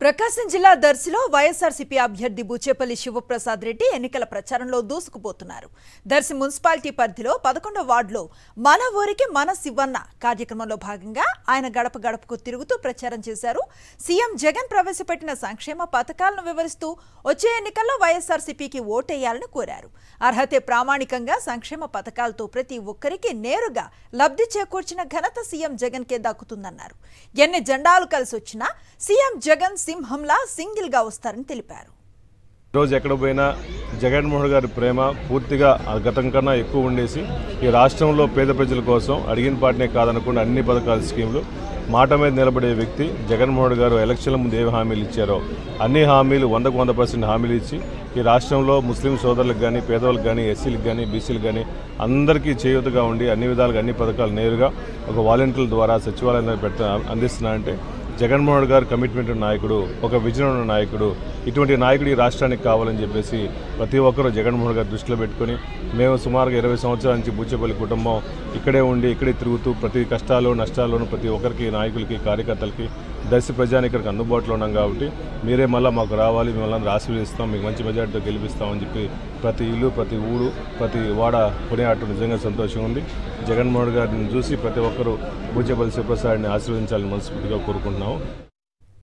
ప్రకాశం జిల్లా దర్శిలో వైఎస్ఆర్సీపీ అభ్యర్థి బుచ్చేపల్లి శివప్రసాద్ రెడ్డి ఎన్నికల ప్రచారంలో దూసుకుపోతున్నారు. దర్శి మున్సిపాలిటీ పరిధిలో 11వ వార్డులో మన ఊరికి మన శివన్న కార్యక్రమంలో భాగంగా ఆయన గడప గడపకు తిరుగుతూ ప్రచారం చేశారు. సీఎం జగన్ ప్రవేశపెట్టిన సంక్షేమ పథకాలను వివరిస్తూ వచ్చే ఎన్నికల్లో వైఎస్ఆర్సీపీకి ఓటేయాలని కోరారు. అర్హతే ప్రామాణికంగా సంక్షేమ పథకాలతో ప్రతి ఒక్కరికి నేరుగా లబ్ధి చేకూర్చిన ఘనత సీఎం జగన్ కే దక్కుతుందన్నారు. ఎన్ని జెండాలు కలిసి వచ్చినా సీఎం జగన్ సింహంలా సింగిల్ గా వస్తారని తెలిపారు. రోజు ఎక్కడ పోయినా జగన్మోహన్ గారి ప్రేమ పూర్తిగా గతం కన్నా ఎక్కువ ఉండేసి ఈ రాష్ట్రంలో పేద ప్రజల కోసం అడిగిన పాటనే కాదనకుండా అన్ని పథకాల స్కీములు మాట మీద నిలబడే వ్యక్తి జగన్మోహన్ గారు. ఎలక్షన్ల ముందు ఏ హామీలు ఇచ్చారో అన్ని హామీలు 100% హామీలు ఇచ్చి ఈ రాష్ట్రంలో ముస్లిం సోదరులకు కానీ పేదవాళ్ళకి కానీ ఎస్సీలకు కానీ బీసీలకు కానీ అందరికీ చేయూతగా ఉండి అన్ని విధాలుగా అన్ని పథకాలు నేరుగా ఒక వాలంటీర్ల ద్వారా సచివాలయంలో అందిస్తున్నారంటే జగన్మోహన్ గారు కమిట్మెంట్ ఉన్న నాయకుడు, ఒక విజన్ ఉన్న నాయకుడు. ఇటువంటి నాయకుడు ఈ రాష్ట్రానికి కావాలని చెప్పేసి ప్రతి ఒక్కరూ జగన్మోహన్ గారు దృష్టిలో పెట్టుకుని మేము సుమారుగా 20 సంవత్సరాల నుంచి బుచ్చేపల్లి కుటుంబం ఇక్కడే ఉండి ఇక్కడే తిరుగుతూ ప్రతి కష్టాలు నష్టాల్లోనూ ప్రతి ఒక్కరికి నాయకులకి కార్యకర్తలకి దర్శి ప్రజానికరికి అందుబాటులో ఉన్నాం. కాబట్టి మీరే మళ్ళీ మాకు రావాలి, మిమ్మల్ని ఆశీర్వదిస్తాం, మీకు మంచి మెజార్టీతో గెలిపిస్తామని చెప్పి ప్రతి ఇల్లు ప్రతి ఊరు ప్రతి వాడ కొనియాడటం నిజంగా సంతోషంగా ఉంది. జగన్మోహన్ గారిని చూసి ప్రతి ఒక్కరూ బుచ్చేపల్లి శివప్రసాద్ని ఆశీర్వదించాలని మనస్ఫూర్తిగా కోరుకుంటున్నాము.